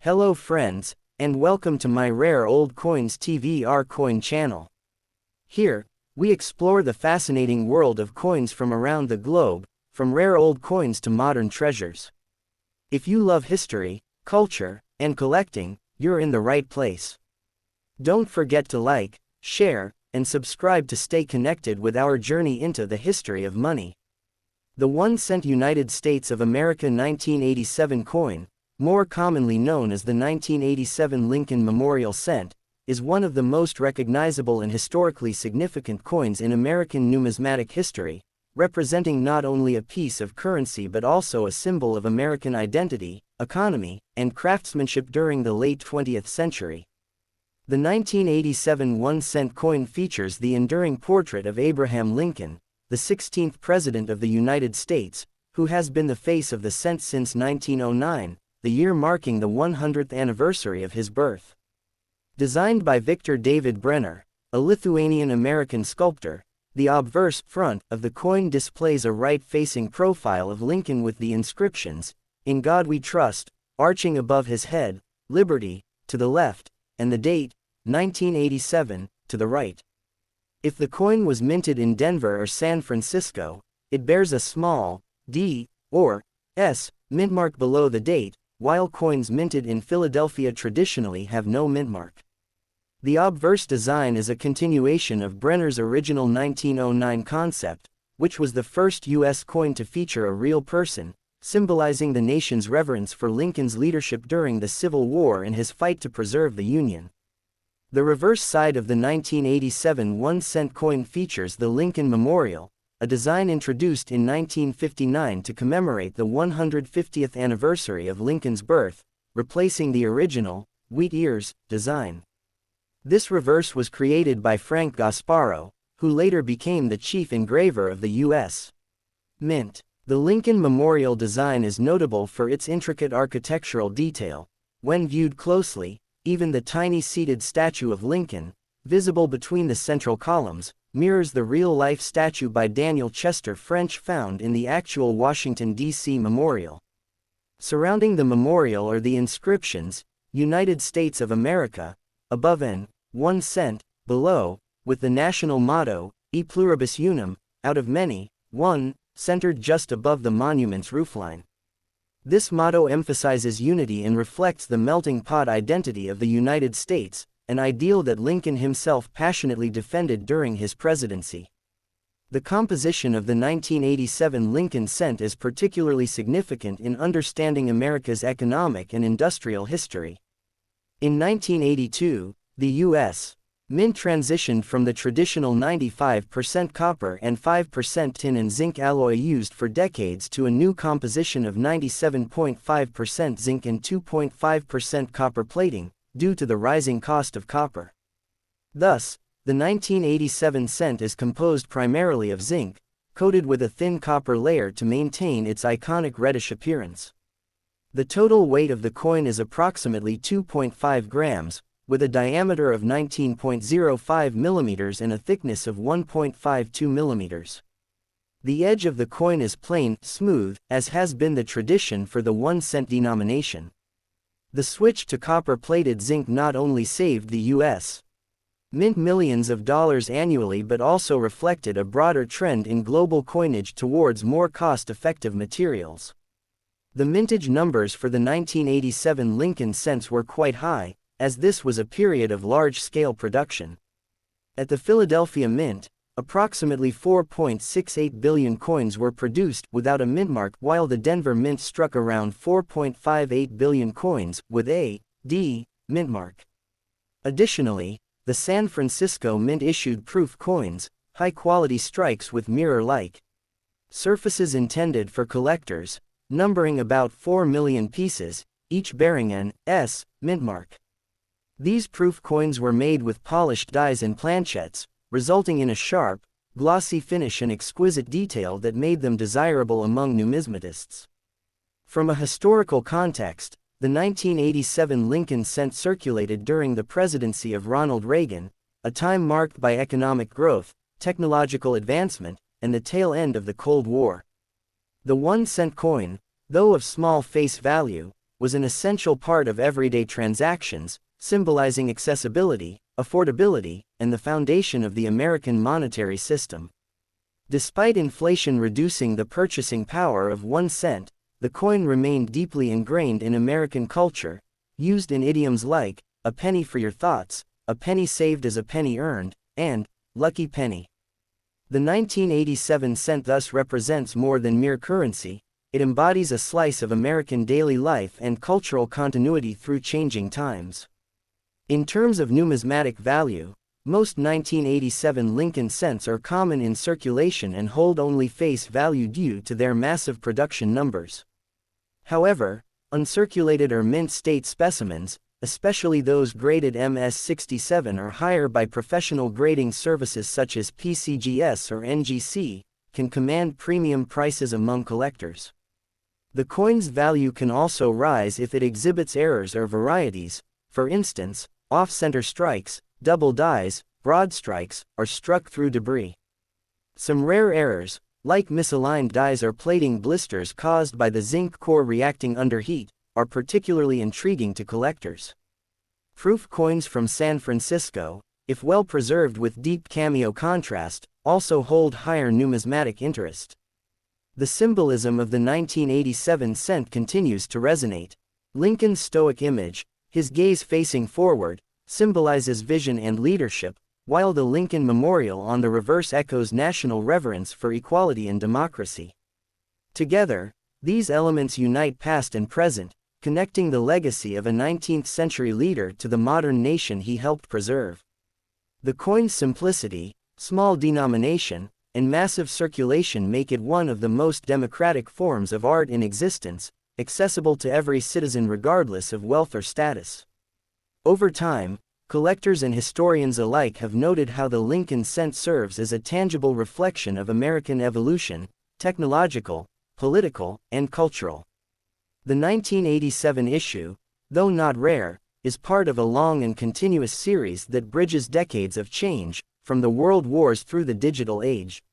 Hello friends, and welcome to my Rare Old Coins TV Coin channel. Here, we explore the fascinating world of coins from around the globe, from rare old coins to modern treasures. If you love history, culture, and collecting, you're in the right place. Don't forget to like, share, and subscribe to stay connected with our journey into the history of money. The 1 cent United States of America 1987 coin, more commonly known as the 1987 Lincoln Memorial Cent, is one of the most recognizable and historically significant coins in American numismatic history, representing not only a piece of currency but also a symbol of American identity, economy, and craftsmanship during the late 20th century. The 1987 1-cent coin features the enduring portrait of Abraham Lincoln, the 16th President of the United States, who has been the face of the cent since 1909, the year marking the 100th anniversary of his birth. Designed by Victor David Brenner, a Lithuanian-American sculptor, the obverse front of the coin displays a right-facing profile of Lincoln with the inscriptions, "In God We Trust," arching above his head, "Liberty," to the left, and the date, 1987, to the right. If the coin was minted in Denver or San Francisco, it bears a small D or S mint mark below the date, while coins minted in Philadelphia traditionally have no mint mark. The obverse design is a continuation of Brenner's original 1909 concept, which was the first U.S. coin to feature a real person, symbolizing the nation's reverence for Lincoln's leadership during the Civil War and his fight to preserve the Union. The reverse side of the 1987 1-cent coin features the Lincoln Memorial, a design introduced in 1959 to commemorate the 150th anniversary of Lincoln's birth, replacing the original, wheat ears, design. This reverse was created by Frank Gasparo, who later became the chief engraver of the U.S. Mint. The Lincoln Memorial design is notable for its intricate architectural detail. When viewed closely, even the tiny seated statue of Lincoln, visible between the central columns, mirrors the real-life statue by Daniel Chester French found in the actual Washington, D.C. memorial. Surrounding the memorial are the inscriptions, "United States of America," above and 1 cent, below, with the national motto, "E pluribus unum," out of many, one, centered just above the monument's roofline. This motto emphasizes unity and reflects the melting pot identity of the United States, an ideal that Lincoln himself passionately defended during his presidency. The composition of the 1987 Lincoln cent is particularly significant in understanding America's economic and industrial history. In 1982, the U.S. Mint transitioned from the traditional 95% copper and 5% tin and zinc alloy used for decades to a new composition of 97.5% zinc and 2.5% copper plating, due to the rising cost of copper. Thus, the 1987 cent is composed primarily of zinc, coated with a thin copper layer to maintain its iconic reddish appearance. The total weight of the coin is approximately 2.5 grams, with a diameter of 19.05 millimeters and a thickness of 1.52 millimeters. The edge of the coin is plain, smooth, as has been the tradition for the 1-cent denomination. The switch to copper-plated zinc not only saved the U.S. Mint millions of dollars annually but also reflected a broader trend in global coinage towards more cost-effective materials. The mintage numbers for the 1987 Lincoln cents were quite high, as this was a period of large-scale production. At the Philadelphia Mint, approximately 4.68 billion coins were produced without a mint mark, while the Denver Mint struck around 4.58 billion coins with a D mint mark. Additionally, the San Francisco Mint issued proof coins, high-quality strikes with mirror-like surfaces intended for collectors, numbering about 4 million pieces, each bearing an S mint mark. These proof coins were made with polished dies and planchettes, resulting in a sharp, glossy finish and exquisite detail that made them desirable among numismatists. From a historical context, the 1987 Lincoln cent circulated during the presidency of Ronald Reagan, a time marked by economic growth, technological advancement, and the tail end of the Cold War. The 1-cent coin, though of small face value, was an essential part of everyday transactions, symbolizing accessibility, affordability, and the foundation of the American monetary system. Despite inflation reducing the purchasing power of 1 cent, the coin remained deeply ingrained in American culture, used in idioms like, "a penny for your thoughts," "a penny saved is a penny earned," and "lucky penny." The 1987 cent thus represents more than mere currency. It embodies a slice of American daily life and cultural continuity through changing times. In terms of numismatic value, most 1987 Lincoln cents are common in circulation and hold only face value due to their massive production numbers. However, uncirculated or mint state specimens, especially those graded MS-67 or higher by professional grading services such as PCGS or NGC, can command premium prices among collectors. The coin's value can also rise if it exhibits errors or varieties, for instance, off-center strikes, double dies, broad strikes, or struck through debris. Some rare errors, like misaligned dies or plating blisters caused by the zinc core reacting under heat, are particularly intriguing to collectors. Proof coins from San Francisco, if well preserved with deep cameo contrast, also hold higher numismatic interest. The symbolism of the 1987 cent continues to resonate. Lincoln's stoic image, his gaze facing forward, symbolizes vision and leadership, while the Lincoln Memorial on the reverse echoes national reverence for equality and democracy. Together, these elements unite past and present, connecting the legacy of a 19th-century leader to the modern nation he helped preserve. The coin's simplicity, small denomination, and massive circulation make it one of the most democratic forms of art in existence, accessible to every citizen regardless of wealth or status. Over time, collectors and historians alike have noted how the Lincoln cent serves as a tangible reflection of American evolution, technological, political, and cultural. The 1987 issue, though not rare, is part of a long and continuous series that bridges decades of change, from the world wars through the digital age.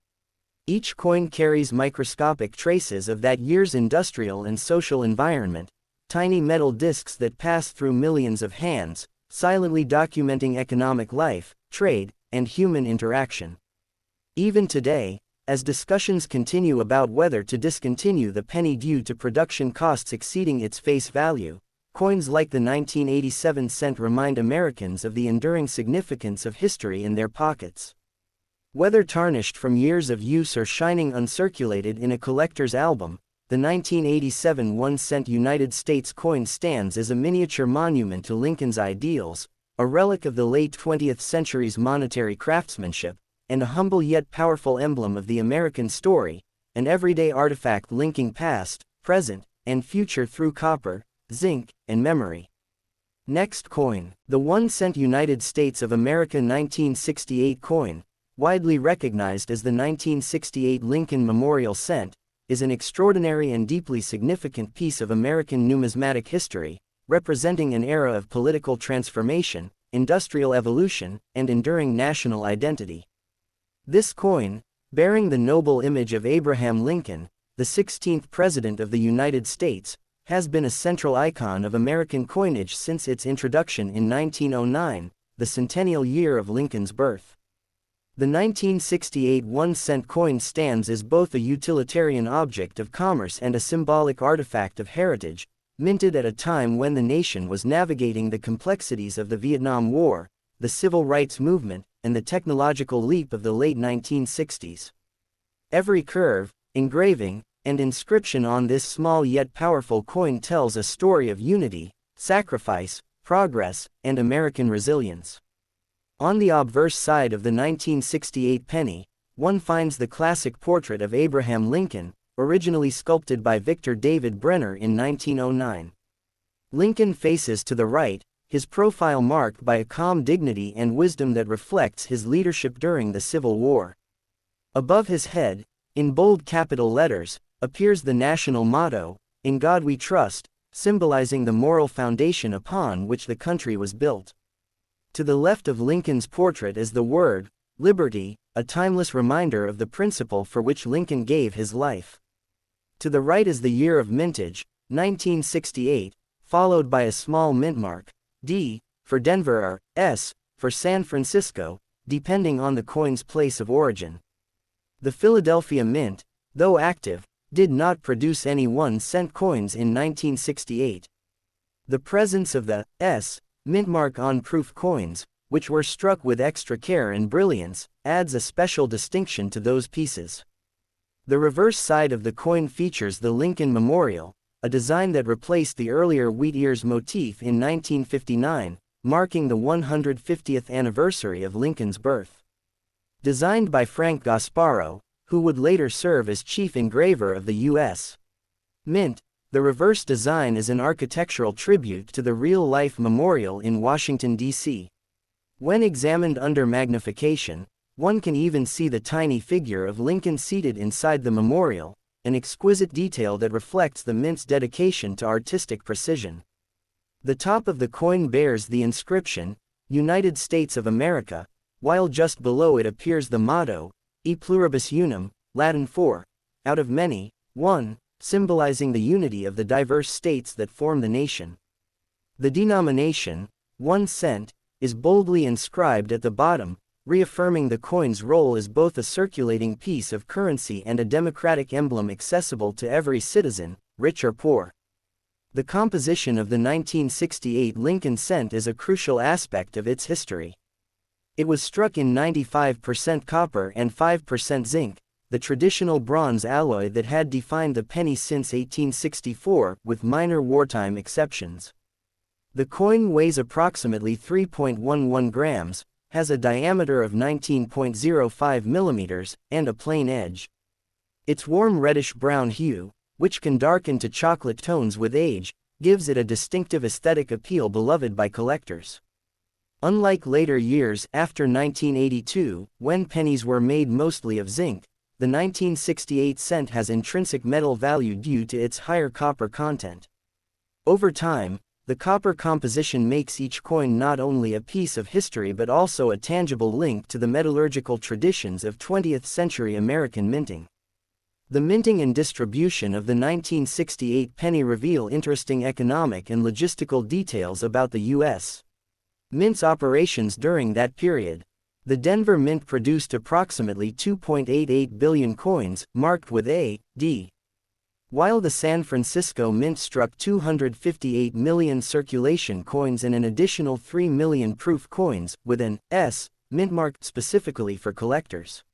Each coin carries microscopic traces of that year's industrial and social environment, tiny metal discs that pass through millions of hands, silently documenting economic life, trade, and human interaction. Even today, as discussions continue about whether to discontinue the penny due to production costs exceeding its face value, coins like the 1987 cent remind Americans of the enduring significance of history in their pockets. Whether tarnished from years of use or shining uncirculated in a collector's album, the 1987 1-cent United States coin stands as a miniature monument to Lincoln's ideals, a relic of the late 20th century's monetary craftsmanship, and a humble yet powerful emblem of the American story, an everyday artifact linking past, present, and future through copper, zinc, and memory. Next coin, the 1-cent United States of America 1968 coin, widely recognized as the 1968 Lincoln Memorial Cent, is an extraordinary and deeply significant piece of American numismatic history, representing an era of political transformation, industrial evolution, and enduring national identity. This coin, bearing the noble image of Abraham Lincoln, the 16th President of the United States, has been a central icon of American coinage since its introduction in 1909, the centennial year of Lincoln's birth. The 1968 1-cent coin stands as both a utilitarian object of commerce and a symbolic artifact of heritage, minted at a time when the nation was navigating the complexities of the Vietnam War, the Civil Rights Movement, and the technological leap of the late 1960s. Every curve, engraving, and inscription on this small yet powerful coin tells a story of unity, sacrifice, progress, and American resilience. On the obverse side of the 1968 penny, one finds the classic portrait of Abraham Lincoln, originally sculpted by Victor David Brenner in 1909. Lincoln faces to the right, his profile marked by a calm dignity and wisdom that reflects his leadership during the Civil War. Above his head, in bold capital letters, appears the national motto, "In God We Trust," symbolizing the moral foundation upon which the country was built. To the left of Lincoln's portrait is the word, "Liberty," a timeless reminder of the principle for which Lincoln gave his life. To the right is the year of mintage, 1968, followed by a small mint mark, D, for Denver or S, for San Francisco, depending on the coin's place of origin. The Philadelphia Mint, though active, did not produce any 1-cent coins in 1968. The presence of the S mint mark on proof coins, which were struck with extra care and brilliance, adds a special distinction to those pieces. The reverse side of the coin features the Lincoln Memorial, a design that replaced the earlier wheat ears motif in 1959, marking the 150th anniversary of Lincoln's birth. Designed by Frank Gasparo, who would later serve as chief engraver of the U.S. Mint, the reverse design is an architectural tribute to the real-life memorial in Washington, D.C. When examined under magnification, one can even see the tiny figure of Lincoln seated inside the memorial, an exquisite detail that reflects the mint's dedication to artistic precision. The top of the coin bears the inscription, United States of America, while just below it appears the motto, E pluribus unum, Latin for, out of many, one, symbolizing the unity of the diverse states that form the nation. The denomination, 1 cent, is boldly inscribed at the bottom, reaffirming the coin's role as both a circulating piece of currency and a democratic emblem accessible to every citizen, rich or poor. The composition of the 1968 Lincoln cent is a crucial aspect of its history. It was struck in 95% copper and 5% zinc, the traditional bronze alloy that had defined the penny since 1864, with minor wartime exceptions. The coin weighs approximately 3.11 grams, has a diameter of 19.05 millimeters, and a plain edge. Its warm reddish-brown hue, which can darken to chocolate tones with age, gives it a distinctive aesthetic appeal beloved by collectors. Unlike later years after 1982, when pennies were made mostly of zinc, the 1968 cent has intrinsic metal value due to its higher copper content. Over time, the copper composition makes each coin not only a piece of history but also a tangible link to the metallurgical traditions of 20th-century American minting. The minting and distribution of the 1968 penny reveal interesting economic and logistical details about the U.S. Mint's operations during that period. The Denver Mint produced approximately 2.88 billion coins, marked with A, D. While the San Francisco Mint struck 258 million circulation coins and an additional 3 million proof coins, with an S mint marked specifically for collectors.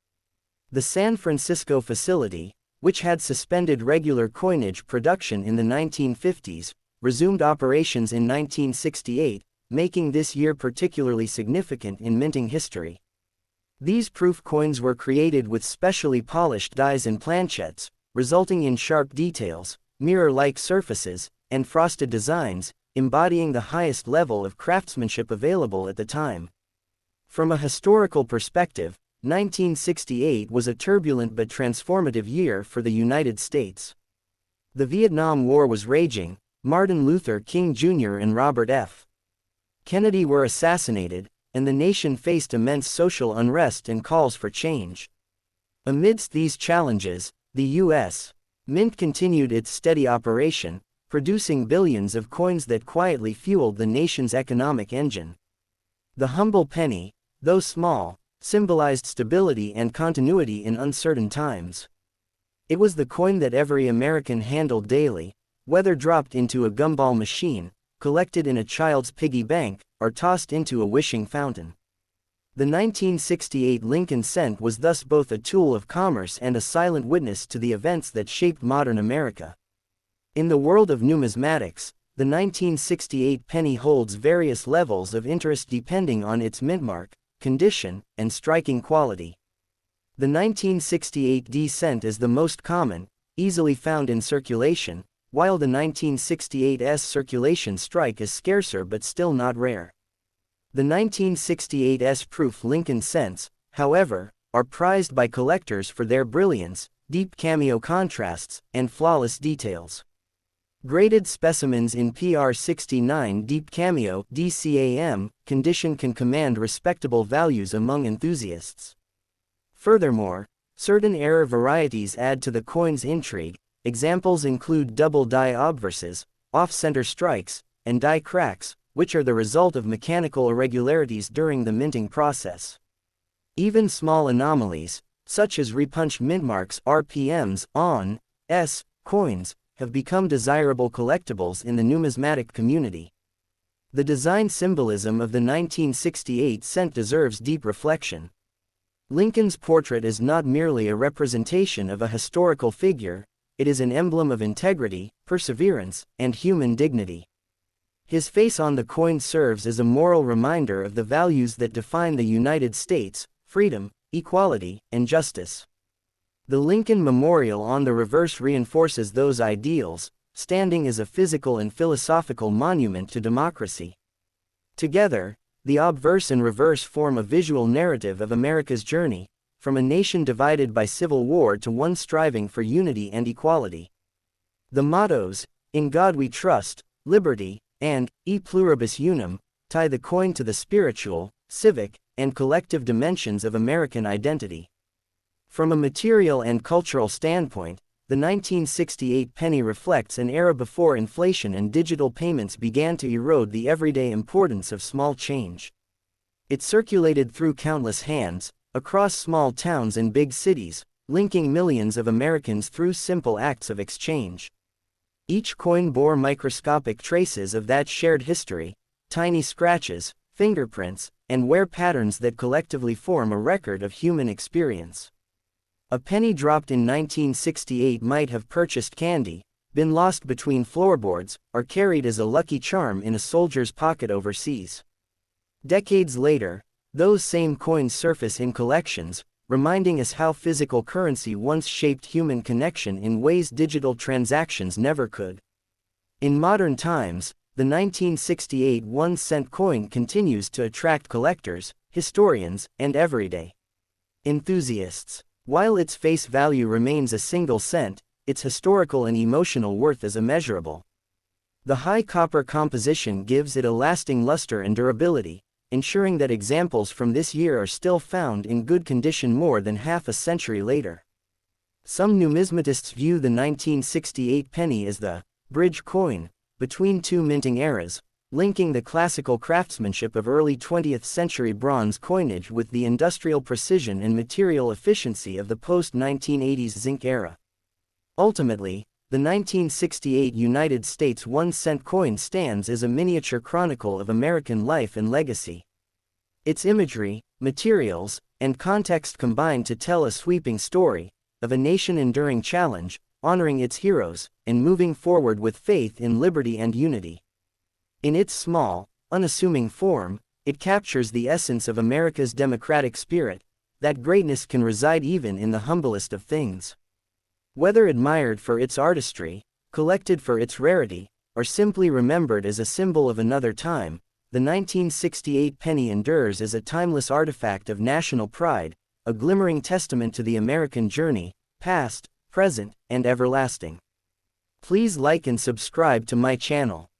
The San Francisco facility, which had suspended regular coinage production in the 1950s, resumed operations in 1968, making this year particularly significant in minting history. These proof coins were created with specially polished dies and planchettes, resulting in sharp details, mirror-like surfaces, and frosted designs, embodying the highest level of craftsmanship available at the time. From a historical perspective, 1968 was a turbulent but transformative year for the United States. The Vietnam War was raging, Martin Luther King Jr. and Robert F. Kennedy were assassinated, and the nation faced immense social unrest and calls for change. Amidst these challenges, the U.S. Mint continued its steady operation, producing billions of coins that quietly fueled the nation's economic engine. The humble penny, though small, symbolized stability and continuity in uncertain times. It was the coin that every American handled daily, whether dropped into a gumball machine, collected in a child's piggy bank, or tossed into a wishing fountain. The 1968 Lincoln cent was thus both a tool of commerce and a silent witness to the events that shaped modern America. In the world of numismatics, the 1968 penny holds various levels of interest depending on its mint mark, condition, and striking quality. The 1968 D cent is the most common, easily found in circulation, while the 1968 S circulation strike is scarcer but still not rare. The 1968 S-proof Lincoln cents, however, are prized by collectors for their brilliance, deep cameo contrasts, and flawless details. Graded specimens in PR69 Deep Cameo (DCAM) condition can command respectable values among enthusiasts. Furthermore, certain error varieties add to the coin's intrigue. Examples include double die obverses, off-center strikes, and die cracks, which are the result of mechanical irregularities during the minting process. Even small anomalies, such as repunched mint marks (RPMs) on S coins, have become desirable collectibles in the numismatic community. The design symbolism of the 1968 cent deserves deep reflection. Lincoln's portrait is not merely a representation of a historical figure, it is an emblem of integrity, perseverance, and human dignity. His face on the coin serves as a moral reminder of the values that define the United States: freedom, equality, and justice. The Lincoln Memorial on the reverse reinforces those ideals, standing as a physical and philosophical monument to democracy. Together, the obverse and reverse form a visual narrative of America's journey, from a nation divided by civil war to one striving for unity and equality. The mottos, "In God We Trust," "Liberty," and "E Pluribus Unum," tie the coin to the spiritual, civic, and collective dimensions of American identity. From a material and cultural standpoint, the 1968 penny reflects an era before inflation and digital payments began to erode the everyday importance of small change. It circulated through countless hands, across small towns and big cities, linking millions of Americans through simple acts of exchange. Each coin bore microscopic traces of that shared history, tiny scratches, fingerprints, and wear patterns that collectively form a record of human experience. A penny dropped in 1968 might have purchased candy, been lost between floorboards, or carried as a lucky charm in a soldier's pocket overseas. Decades later, those same coins surface in collections, reminding us how physical currency once shaped human connection in ways digital transactions never could. In modern times, the 1968 1-cent coin continues to attract collectors, historians, and everyday enthusiasts. While its face value remains a single cent, its historical and emotional worth is immeasurable. The high copper composition gives it a lasting luster and durability, ensuring that examples from this year are still found in good condition more than half a century later. Some numismatists view the 1968 penny as the bridge coin between two minting eras, linking the classical craftsmanship of early 20th century bronze coinage with the industrial precision and material efficiency of the post-1980s zinc era. Ultimately, the 1968 United States 1-cent coin stands as a miniature chronicle of American life and legacy. Its imagery, materials, and context combine to tell a sweeping story of a nation enduring challenge, honoring its heroes, and moving forward with faith in liberty and unity. In its small, unassuming form, it captures the essence of America's democratic spirit, that greatness can reside even in the humblest of things. Whether admired for its artistry, collected for its rarity, or simply remembered as a symbol of another time, the 1968 penny endures as a timeless artifact of national pride, a glimmering testament to the American journey, past, present, and everlasting. Please like and subscribe to my channel.